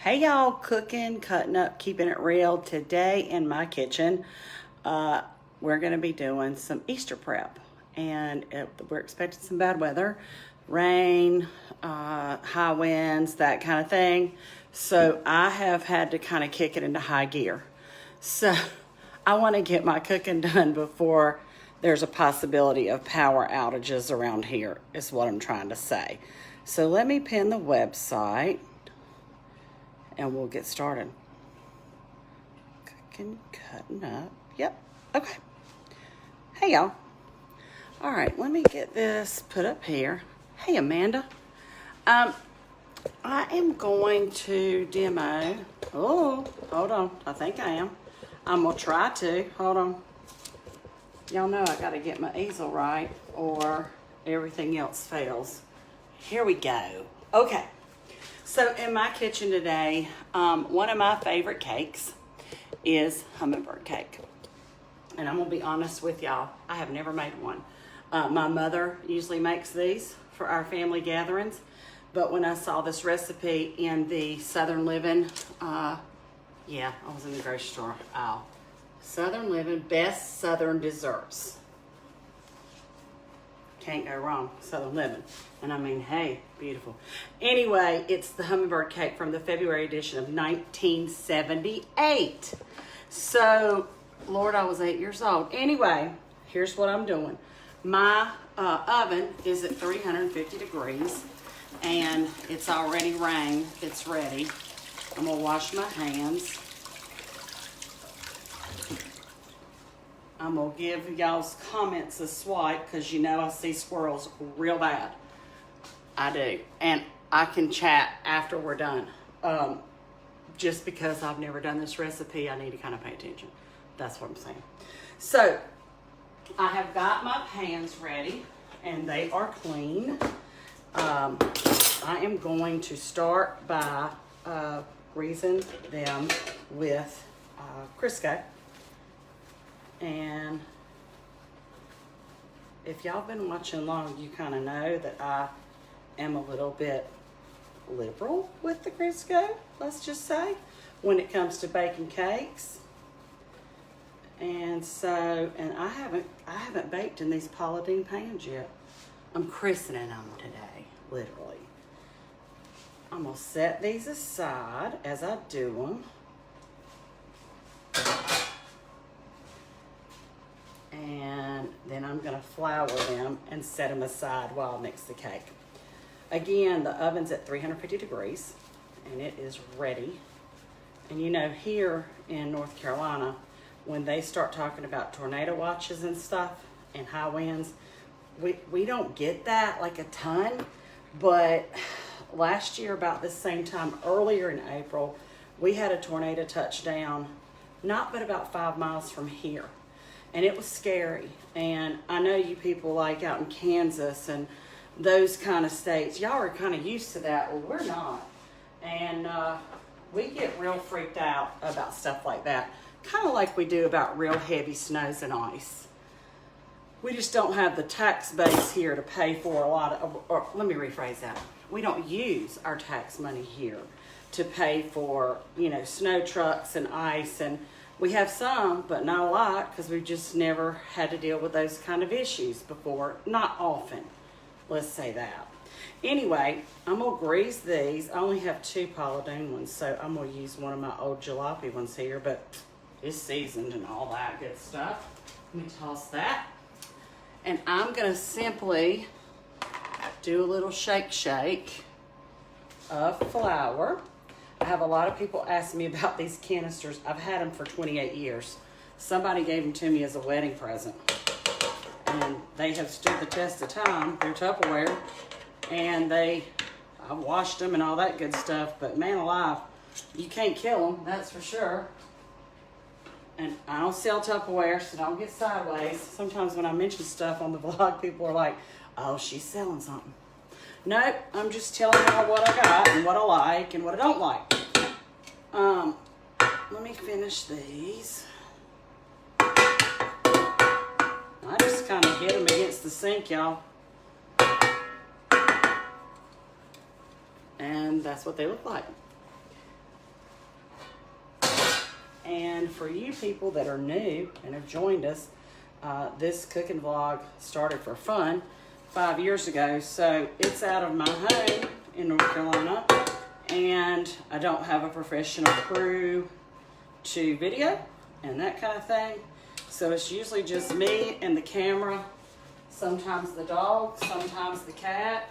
Hey y'all, cooking, cutting up, keeping it real. Today in my kitchen, we're going to be doing some Easter prep. And we're expecting some bad weather, rain, high winds, that kind of thing. So I have had to kind of kick it into high gear. So I want to get my cooking done before there's a possibility of power outages around here, is what I'm trying to say. So let me pin the website and we'll get started. Cooking, cutting up. Yep. Okay. Hey, y'all. All right, let me get this put up here. Hey, Amanda. I am going to demo. Oh, hold on. I think I am. I'm going to try to. Hold on. Y'all know I got to get my easel right or everything else fails. Here we go. Okay. So in my kitchen today, one of my favorite cakes is Hummingbird cake. And I'm going to be honest with y'all, I have never made one. My mother usually makes these for our family gatherings. But when I saw this recipe in the Southern Living, I was in the grocery store aisle. Southern Living, best Southern desserts. Can't go wrong, Southern Living. And I mean, hey, beautiful. Anyway, it's the Hummingbird cake from the February edition of 1978. So, Lord, I was 8 years old. Anyway, here's what I'm doing. My oven is at 350 degrees, and it's already rang. It's ready. I'm going to wash my hands. I'm going to give y'all's comments a swipe because you know I see squirrels real bad. I do. And I can chat after we're done. Just because I've never done this recipe, I need to kind of pay attention. That's what I'm saying. So, I have got my pans ready and they are clean. I am going to start by greasing them with Crisco. And if y'all been watching long, you kind of know that I am a little bit liberal with the Crisco, let's just say, when it comes to baking cakes. And so, and I haven't baked in these Pauladine pans yet. I'm christening them today, literally. I'm gonna set these aside as I do them. And then I'm going to flour them and set them aside while I mix the cake. Again, the oven's at 350 degrees and it is ready. And you know, here in North Carolina, when they start talking about tornado watches and stuff and high winds, we don't get that like a ton. But last year about this same time, earlier in April, we had a tornado touchdown, not but about 5 miles from here. And it was scary. And I know you people like out in Kansas and those kind of states, y'all are kind of used to that. Well, we're not. And we get real freaked out about stuff like that. Kind of like we do about real heavy snows and ice. We just don't have the tax base here to pay for a lot of, or let me rephrase that. We don't use our tax money here to pay for, you know, snow trucks and ice. And we have some, but not a lot, because we've just never had to deal with those kind of issues before. Not often, let's say that. Anyway, I'm going to grease these. I only have 2 Pauladine ones, so I'm going to use one of my old jalopy ones here, but it's seasoned and all that good stuff. Let me toss that. And I'm going to simply do a little shake of flour. I have a lot of people ask me about these canisters. I've had them for 28 years. Somebody gave them to me as a wedding present. And they have stood the test of time. They're Tupperware. And I've washed them and all that good stuff. But man alive, you can't kill them, that's for sure. And I don't sell Tupperware, so don't get sideways. Sometimes when I mention stuff on the vlog, people are like, oh, she's selling something. Nope, I'm just telling y'all what I got and what I like and what I don't like. Let me finish these. I just kind of hit them against the sink, y'all. And that's what they look like. And for you people that are new and have joined us, this cooking vlog started for fun 5 years ago. So it's out of my home in North Carolina, and I don't have a professional crew to video and that kind of thing. So it's usually just me and the camera, sometimes the dog, sometimes the cat,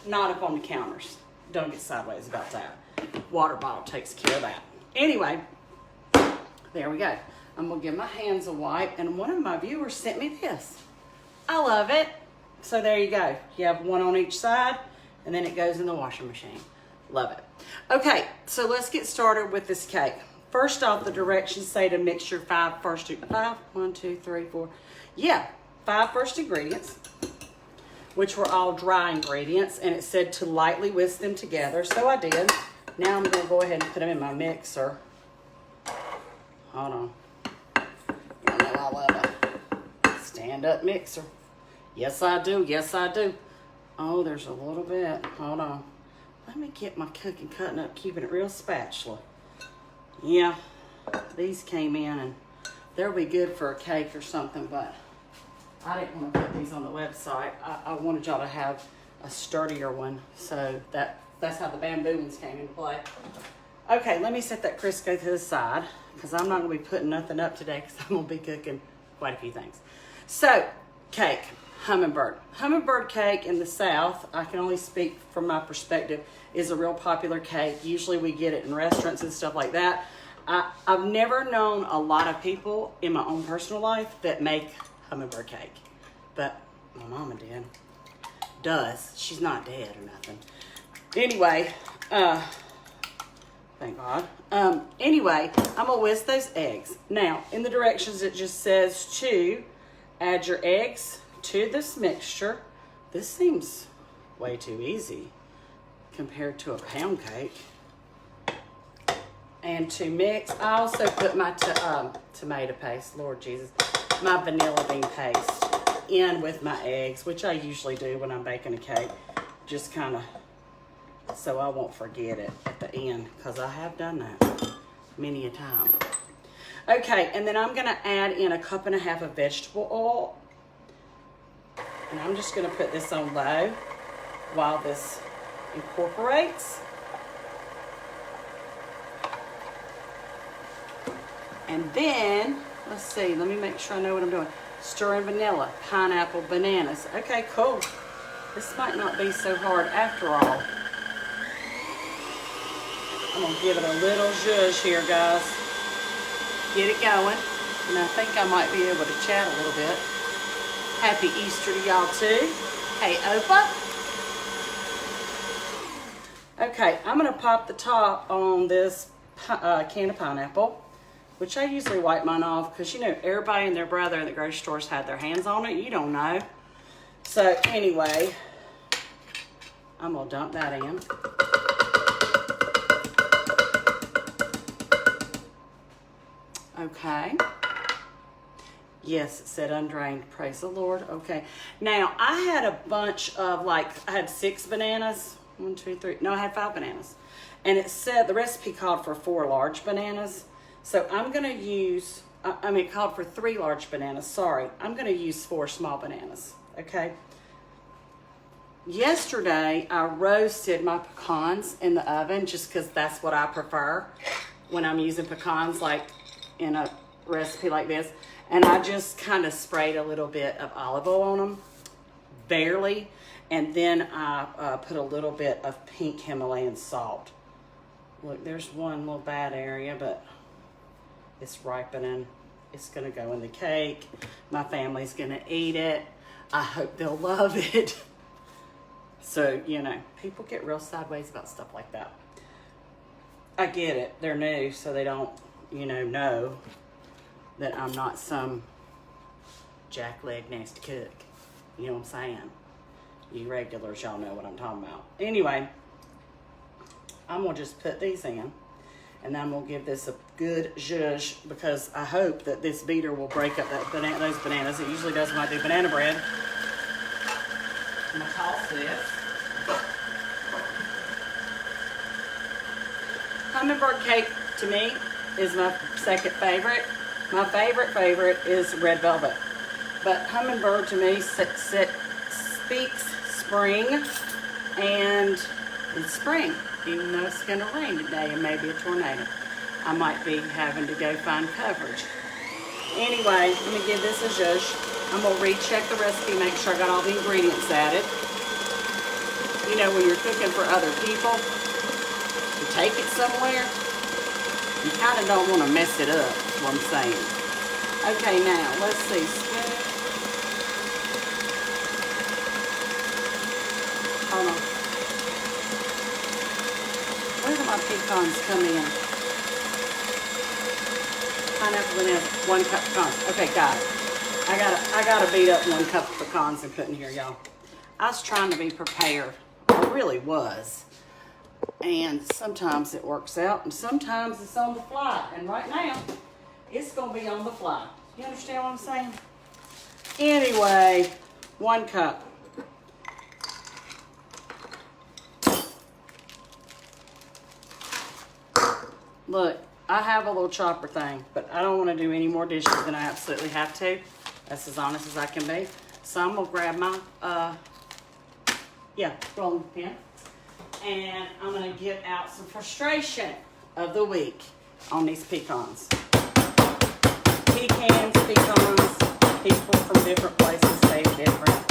not up on the counters. Don't get sideways about that. Water bottle takes care of that. Anyway, there we go. I'm gonna give my hands a wipe, and one of my viewers sent me this. I love it. So there you go. You have one on each side, and then it goes in the washing machine. Love it. Okay, so let's get started with this cake. First off, the directions say to mix your five first ingredients, which were all dry ingredients, and it said to lightly whisk them together, so I did. Now I'm gonna go ahead and put them in my mixer. Hold on. You know I love a stand-up mixer. Yes, I do. Yes, I do. Oh, there's a little bit. Hold on. Let me get my cooking cutting up, keeping it real spatula. Yeah, these came in, and they'll be good for a cake or something, but I didn't want to put these on the website. I wanted y'all to have a sturdier one, so that's how the bamboo ones came into play. Okay, let me set that Crisco to the side, because I'm not going to be putting nothing up today, because I'm going to be cooking quite a few things. So, cake, Hummingbird. Hummingbird cake in the South, I can only speak from my perspective, is a real popular cake. Usually we get it in restaurants and stuff like that. I've never known a lot of people in my own personal life that make Hummingbird cake, but my mama does. She's not dead or nothing. Anyway, thank God. Anyway, I'm gonna whisk those eggs. Now, in the directions, it just says to add your eggs to this mixture. This seems way too easy compared to a pound cake. And to mix, I also put my tomato paste, Lord Jesus, my vanilla bean paste in with my eggs, which I usually do when I'm baking a cake, just kind of so I won't forget it at the end, because I have done that many a time. Okay, and then I'm gonna add in 1.5 cups of vegetable oil, and I'm just gonna put this on low while this incorporates. And then, let's see, let me make sure I know what I'm doing. Stir in vanilla, pineapple, bananas. Okay, cool. This might not be so hard after all. I'm gonna give it a little zhuzh here, guys. Get it going. And I think I might be able to chat a little bit. Happy Easter to y'all too. Hey, Opa. Okay, I'm gonna pop the top on this can of pineapple, which I usually wipe mine off, because you know everybody and their brother in the grocery stores had their hands on it. You don't know. So anyway, I'm gonna dump that in. Okay. Yes, it said undrained. Praise the Lord. Okay. Now, I had a bunch of, I had 6 bananas. 1, 2, 3. No, I had 5 bananas. And it said, the recipe called for 4 large bananas. So I'm going to use, it called for 3 large bananas. Sorry. I'm going to use 4 small bananas. Okay. Yesterday, I roasted my pecans in the oven, just because that's what I prefer when I'm using pecans, in a recipe like this. And I just kind of sprayed a little bit of olive oil on them, barely. And then I put a little bit of pink Himalayan salt. Look, there's one little bad area, but it's ripening. It's gonna go in the cake. My family's gonna eat it. I hope they'll love it. So, you know, people get real sideways about stuff like that. I get it. They're new, so they don't, know that I'm not some jackleg nasty cook. You know what I'm saying? You regulars, y'all know what I'm talking about. Anyway, I'm going to just put these in, and then I'm going to give this a good zhuzh, because I hope that this beater will break up those bananas. It usually does when I do banana bread. I'm going to toss this. Hummingbird cake, to me, is my second favorite. My favorite is red velvet. But Hummingbird to me speaks spring, and it's spring, even though it's going to rain today and maybe a tornado. I might be having to go find coverage. Anyway, let me give this a zhuzh. I'm going to recheck the recipe, make sure I got all the ingredients added. You know, when you're cooking for other people, to take it somewhere, you kind of don't want to mess it up, is what I'm saying. Okay, now, let's see. Hold on. Where do my pecans come in? Pineapple and 1 cup pecans. Okay, got it. I gotta beat up 1 cup of pecans and put in here, y'all. I was trying to be prepared. I really was. And sometimes it works out, and sometimes it's on the fly. And right now, it's gonna be on the fly. You understand what I'm saying? Anyway, 1 cup. Look, I have a little chopper thing, but I don't want to do any more dishes than I absolutely have to. That's as honest as I can be. So I'm gonna grab my rolling pin, and I'm gonna get out some frustration of the week on these pecans. Pecans, people from different places say it different.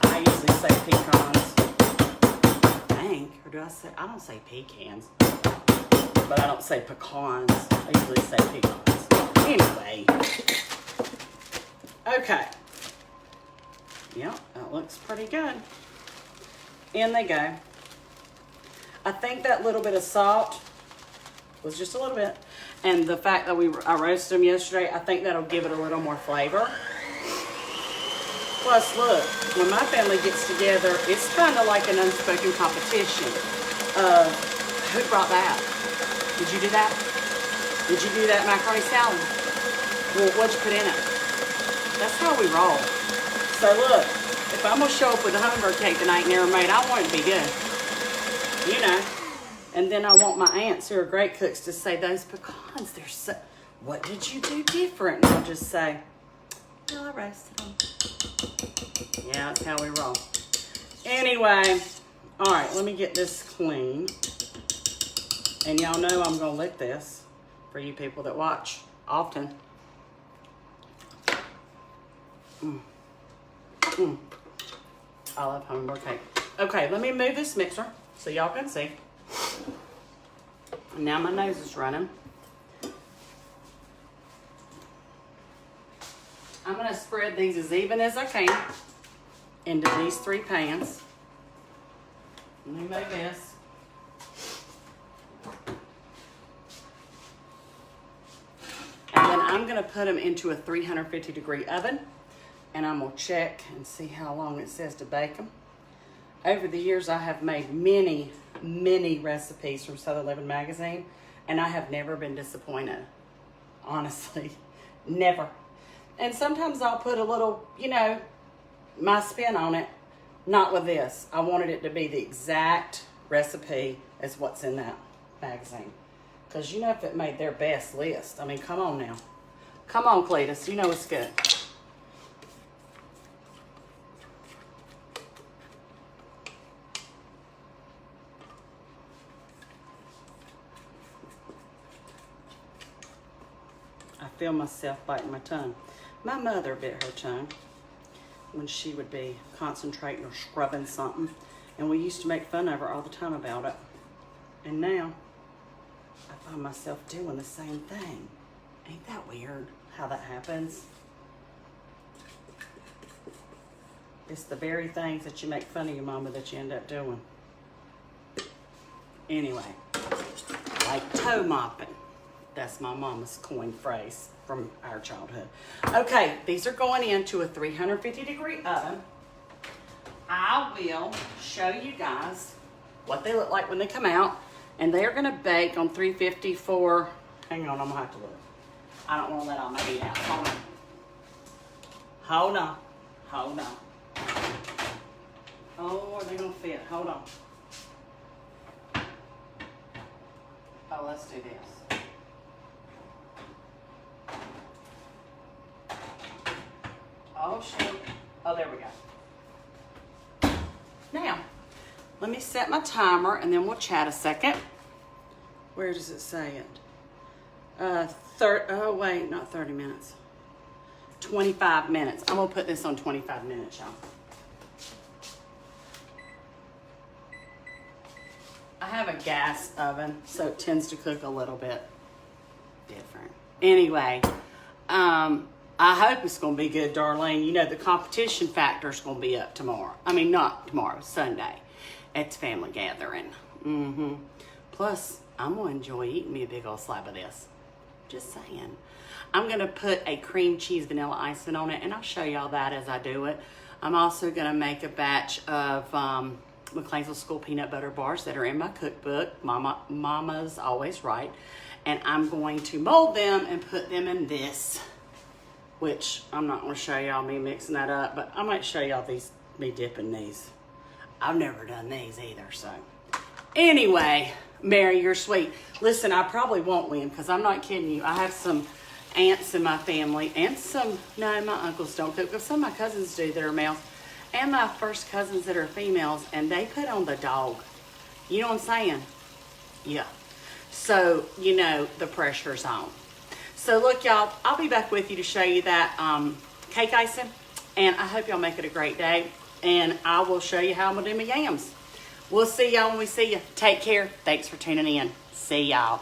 I usually say pecans. I think, or do I say, I don't say pecans, but I don't say pecans. I usually say pecans. Anyway. Okay. Yep, that looks pretty good. In they go. I think that little bit of salt was just a little bit. And the fact that I roasted them yesterday, I think that'll give it a little more flavor. Plus, look, when my family gets together, it's kind of like an unspoken competition of who brought that. Did you do that? Did you do that macaroni salad? Well, what'd you put in it? That's how we roll. So look, if I'm gonna show up with a hummingbird cake tonight and never made, I want it to be good. You know. And then I want my aunts who are great cooks to say, those pecans, they're so, what did you do different? And I'll just say, well, I roasted them. Yeah, that's how we roll. Anyway, all right, let me get this clean. And y'all know I'm gonna lick this for you people that watch often. I love hummingbird cake. Okay, let me move this mixer so y'all can see. Now my nose is running. I'm gonna spread these as even as I can into these 3 pans. Let me make this. And then I'm gonna put them into a 350-degree oven, and I'm gonna check and see how long it says to bake them. Over the years, I have made many recipes from Southern Living magazine, and I have never been disappointed. Honestly, never. And sometimes I'll put a little, you know, my spin on it. Not with this. I wanted it to be the exact recipe as what's in that magazine. Because you know, if it made their best list, I mean, come on now. Come on, Cletus, you know it's good. I feel myself biting my tongue. My mother bit her tongue when she would be concentrating or scrubbing something, and we used to make fun of her all the time about it. And now I find myself doing the same thing. Ain't that weird how that happens? It's the very things that you make fun of your mama that you end up doing. Anyway, like toe mopping. That's my mama's coin phrase from our childhood. Okay, these are going into a 350-degree oven. I will show you guys what they look like when they come out. And they are going to bake on 350 for, hang on, I'm going to have to look. I don't want to let all my heat out. Hold on. Hold on. Hold on. Oh, are they going to fit? Hold on. Oh, let's do this. show. Oh, there we go. Now, let me set my timer and then we'll chat a second. Where does it say it? Oh wait, not 30 minutes. 25 minutes. I'm gonna put this on 25 minutes, y'all. I have a gas oven, so it tends to cook a little bit different. Anyway, I hope it's gonna be good, Darlene. You know, the competition factor is gonna be up tomorrow. I mean, not tomorrow, Sunday. It's family gathering. Plus, I'm gonna enjoy eating me a big old slab of this. Just saying. I'm gonna put a cream cheese vanilla icing on it, and I'll show y'all that as I do it. I'm also gonna make a batch of McLeansville School peanut butter bars that are in my cookbook. Mama's always right. And I'm going to mold them and put them in this, which I'm not gonna show y'all me mixing that up, but I might show y'all me dipping these. I've never done these either, so. Anyway, Mary, you're sweet. Listen, I probably won't win because I'm not kidding you. I have some aunts in my family and no, my uncles don't cook, but some of my cousins do that are males, and my first cousins that are females, and they put on the dog. You know what I'm saying? Yeah. So, you know, the pressure's on. So look, y'all, I'll be back with you to show you that cake icing, and I hope y'all make it a great day, and I will show you how I'm gonna do my yams. We'll see y'all when we see you. Take care. Thanks for tuning in. See y'all.